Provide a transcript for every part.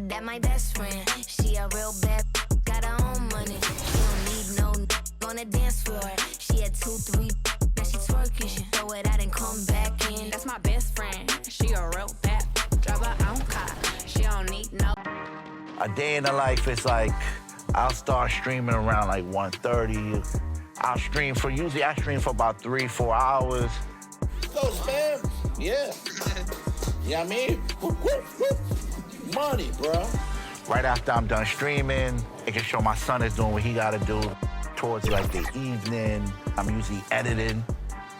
That my best friend. She a real bad, got her own money. She don't need no on the dance floor. She had 2, 3, now she twerking. She throw it out and come back in. That's my best friend. She a real bad, drive her own car. She don't need no. A day in the life is like, I'll start streaming around like 1:30. I'll stream for, usually I stream for about 3-4 hours. Go, man. Yeah. Yeah, I mean, money, bro. Right after I'm done streaming, making sure my son is doing what he gotta do. Towards like the evening, I'm usually editing.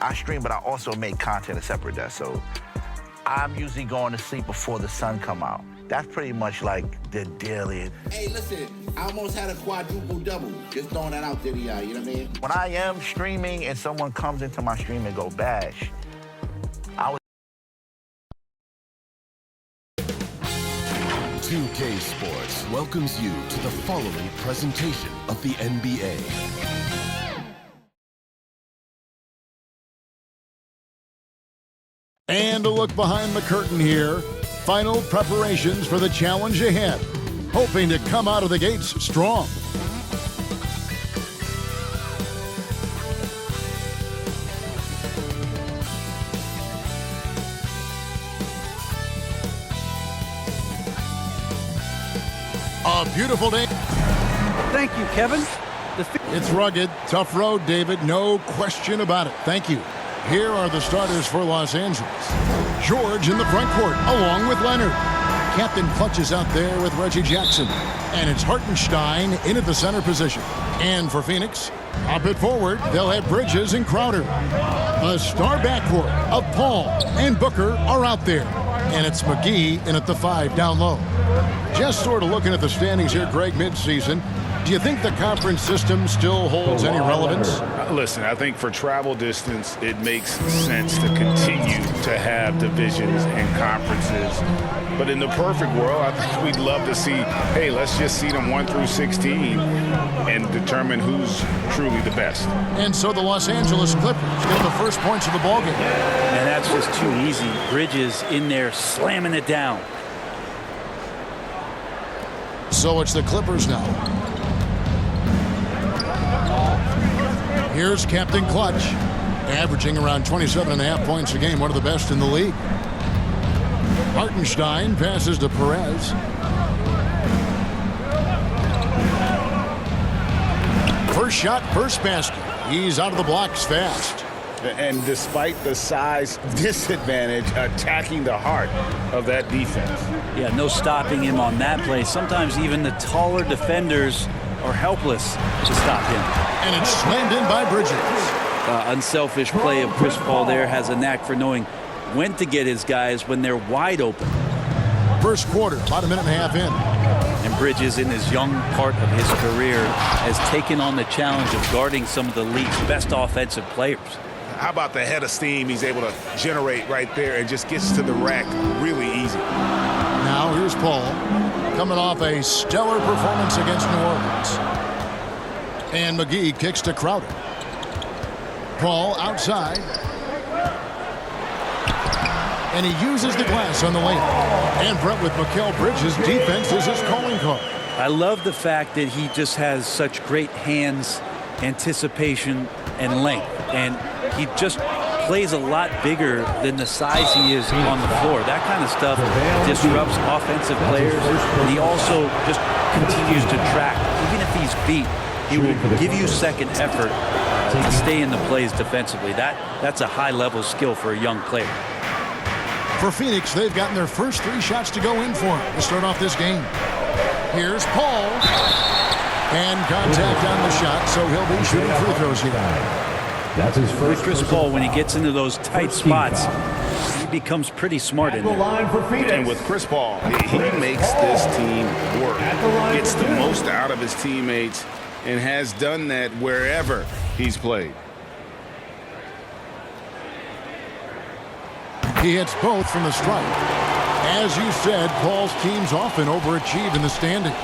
I stream, but I also make content a separate desk. So I'm usually going to sleep before the sun come out. That's pretty much like the daily. Hey, listen, I almost had a quadruple double. Just throwing that out there to y'all, you know what I mean? When I am streaming and someone comes into my stream and go bash, I would. 2K Sports welcomes you to the following presentation of the NBA. And a look behind the curtain here. Final preparations for the challenge ahead. Hoping to come out of the gates strong. A beautiful day. Thank you, Kevin. It's rugged, tough road, David. No question about it. Thank you. Here are the starters for Los Angeles. George in the front court, along with Leonard. Captain Clutch is out there with Reggie Jackson. And it's Hartenstein in at the center position. And for Phoenix, up it forward, they'll have Bridges and Crowder. A star backcourt of Paul and Booker are out there. And it's McGee in at the 5 down low. Just sort of looking at the standings here, Greg, midseason. Do you think the conference system still holds any relevance? Listen, I think for travel distance, it makes sense to continue to have divisions and conferences. But in the perfect world, I think we'd love to see, hey, let's just see them 1 through 16 and determine who's truly the best. And so the Los Angeles Clippers get the first points of the ballgame. And that's just too easy. Bridges in there slamming it down. So it's the Clippers now. Here's Captain Clutch, averaging around 27.5 points a game, one of the best in the league. Hartenstein passes to Perez. First shot, first basket. He's out of the blocks fast. And despite the size disadvantage, attacking the heart of that defense. Yeah, no stopping him on that play. Sometimes even the taller defenders are helpless to stop him. And it's slammed in by Bridges. Unselfish play of Chris Paul there, has a knack for knowing when to get his guys when they're wide open. First quarter, about a minute and a half in. And Bridges, in his young part of his career, has taken on the challenge of guarding some of the league's best offensive players. How about the head of steam he's able to generate right there and just gets to the rack really easy. Now here's Paul, coming off a stellar performance against New Orleans. And McGee kicks to Crowder. Paul outside. And he uses the glass on the layup. And Brett, with Mikal Bridges' defense is his calling card. I love the fact that he just has such great hands, anticipation, and length. And he just plays a lot bigger than the size he is on the floor. That kind of stuff disrupts offensive players. And he also just continues to track. Even if he's beat, he will give you second effort to stay in the plays defensively. That's a high-level skill for a young player. For Phoenix, they've gotten their first 3 shots to go in for him to start off this game. Here's Paul. And contact on the shot, so he'll be shooting free throws here. That's his first. With Chris Paul, when he gets into those tight spots, he becomes pretty smart in there. And with Chris Paul, he makes this team work. Gets the most out of his teammates and has done that wherever he's played. He hits both from the stripe. As you said, Paul's teams often overachieve in the standings.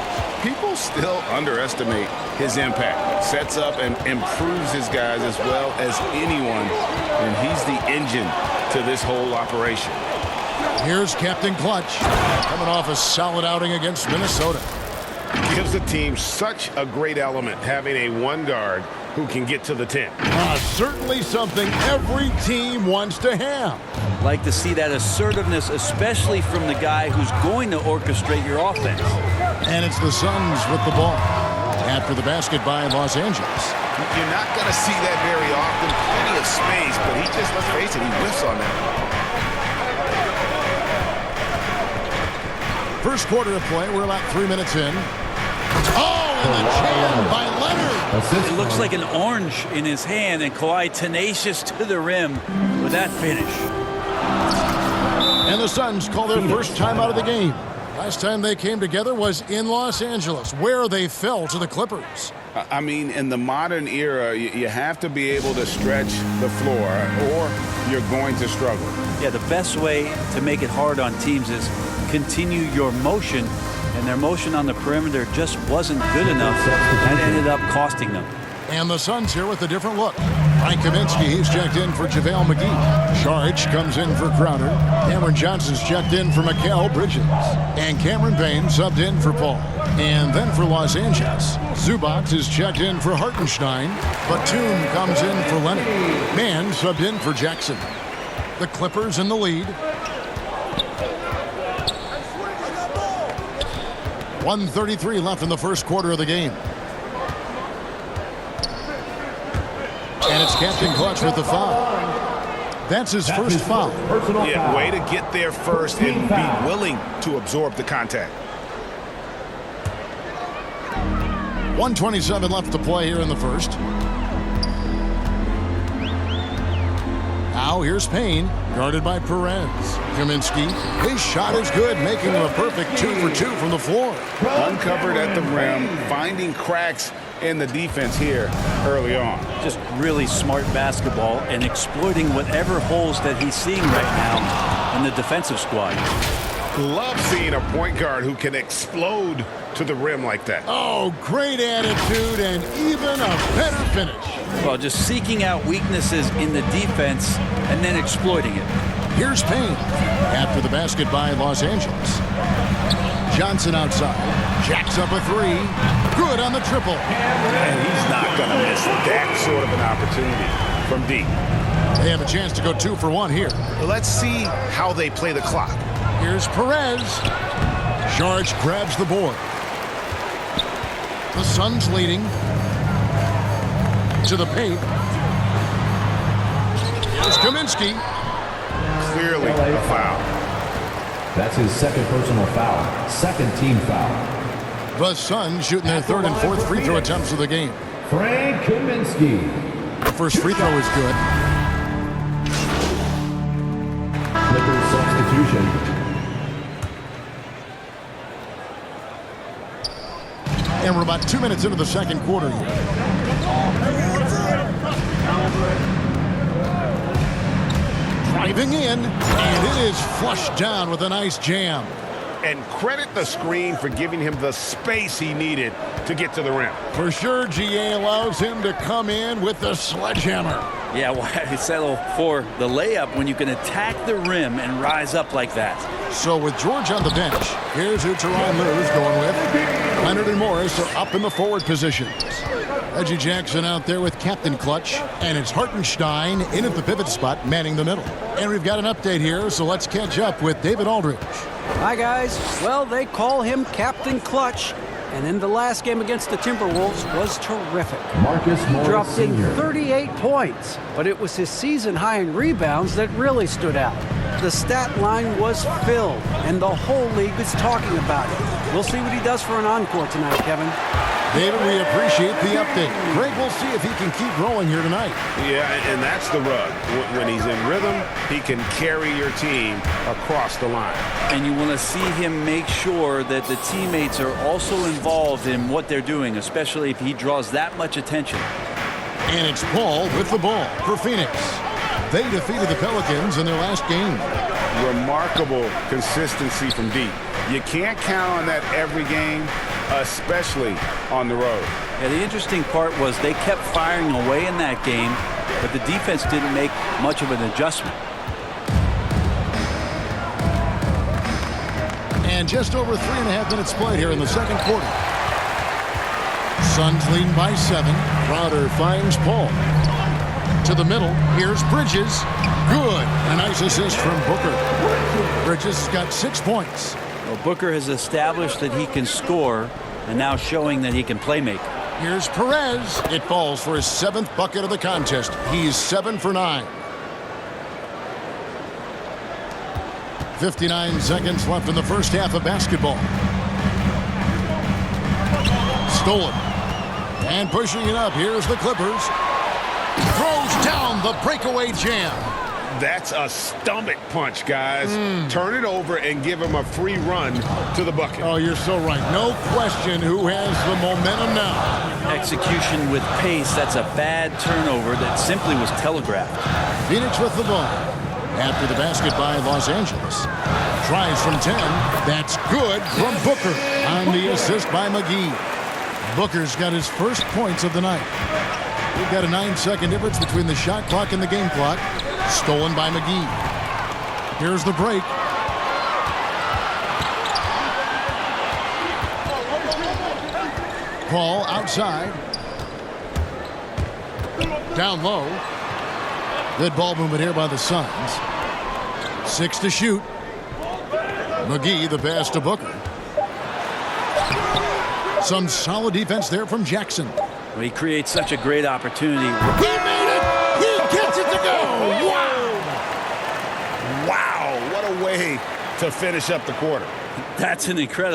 People still underestimate his impact. Sets up and improves his guys as well as anyone, and he's the engine to this whole operation. Here's Captain Clutch, coming off a solid outing against Minnesota. Gives the team such a great element having a one guard who can get to the 10. Certainly something every team wants to have. Like to see that assertiveness, especially from the guy who's going to orchestrate your offense. And it's the Suns with the ball. After the basket by Los Angeles. You're not going to see that very often. Plenty of space, but he just, let's face it, he whiffs on that. First quarter of play, we're about 3 minutes in. Oh, and the jam by Leonard. It looks like an orange in his hand, and Kawhi tenacious to the rim with that finish. And the Suns call their first time out of the game. Last time they came together was in Los Angeles, where they fell to the Clippers. I mean, in the modern era, you have to be able to stretch the floor or you're going to struggle. Yeah, the best way to make it hard on teams is continue your motion, and their motion on the perimeter just wasn't good enough. That ended up costing them. And the Suns here with a different look. Frank Kaminsky, he's checked in for JaVale McGee. Saric comes in for Crowder. Cameron Johnson's checked in for Mikal Bridges. And Cameron Payne subbed in for Paul. And then for Los Angeles, Zubac is checked in for Hartenstein. Batum comes in for Leonard. Mann subbed in for Jackson. The Clippers in the lead. 1:33 left in the first quarter of the game. And it's Captain Clutch with the foul. That's his first foul. Yeah, way to get there first and be willing to absorb the contact. 1:27 left to play here in the first. Now here's Payne, guarded by Perez. Kaminsky, his shot is good, making him a perfect 2 for 2 from the floor. Uncovered at the rim, finding cracks in the defense here early on. Just really smart basketball and exploiting whatever holes that he's seeing right now in the defensive squad. Love seeing a point guard who can explode to the rim like that. Oh, great attitude and even a better finish. Well, just seeking out weaknesses in the defense and then exploiting it. Here's Payne. After the basket by Los Angeles. Johnson outside. Jacks up a three. Good on the triple. And he's not going to miss that sort of an opportunity from deep. They have a chance to go 2 for 1 here. Let's see how they play the clock. Here's Perez. Saric grabs the board. The Suns leading. To the paint. Here's Kaminsky. Clearly a foul. That's his second personal foul. Second team foul. The Suns shooting their third and fourth free throw attempts of the game. Frank Kaminsky. The first free throw is good. Clippers substitution. And we're about 2 minutes into the second quarter here. Driving in, and it is flushed down with a nice jam. And credit the screen for giving him the space he needed to get to the rim. For sure, GA allows him to come in with the sledgehammer. Yeah, why settle for the layup when you can attack the rim and rise up like that? So with George on the bench, here's who Tyronn Lue's going with. Leonard and Morris are up in the forward positions. Reggie Jackson out there with Captain Clutch, and it's Hartenstein in at the pivot spot, manning the middle. And we've got an update here, so let's catch up with David Aldridge. Hi, guys. Well, they call him Captain Clutch, and in the last game against the Timberwolves was terrific. Marcus Morris dropped in Sr. 38 points, but it was his season high in rebounds that really stood out. The stat line was filled, and the whole league is talking about it. We'll see what he does for an encore tonight, Kevin. David, we appreciate the update. Greg, we'll see if he can keep rolling here tonight. Yeah, and that's the rub. When he's in rhythm, he can carry your team across the line. And you want to see him make sure that the teammates are also involved in what they're doing, especially if he draws that much attention. And it's Paul with the ball for Phoenix. They defeated the Pelicans in their last game. Remarkable consistency from deep. You can't count on that every game, especially on the road. Yeah, the interesting part was they kept firing away in that game, but the defense didn't make much of an adjustment. And just over 3.5 minutes played here in the second quarter. Suns lead by 7. Crowder finds Paul. To the middle. Here's Bridges. Good. A nice assist from Booker. Bridges has got 6 points. Well, Booker has established that he can score and now showing that he can play make. Here's Perez. It falls for his 7th bucket of the contest. He's 7 for 9. 59 seconds left in the first half of basketball. Stolen. And pushing it up. Here's the Clippers. Throws down the breakaway jam. That's a stomach punch, guys. Turn it over and give him a free run to the bucket. Oh, you're so right. No question who has the momentum now. Execution with pace. That's a bad turnover that simply was telegraphed. Phoenix with the ball. After the basket by Los Angeles. Tries from 10. That's good from Booker. On the assist by McGee. Booker's got his first points of the night. We've got a 9-second difference between the shot clock and the game clock. Stolen by McGee. Here's the break. Paul outside. Down low. Good ball movement here by the Suns. 6 to shoot. McGee, the pass to Booker. Some solid defense there from Jackson. Well, he creates such a great opportunity. He made it! He gets it to go! Wow! Wow, what a way to finish up the quarter. That's an incredible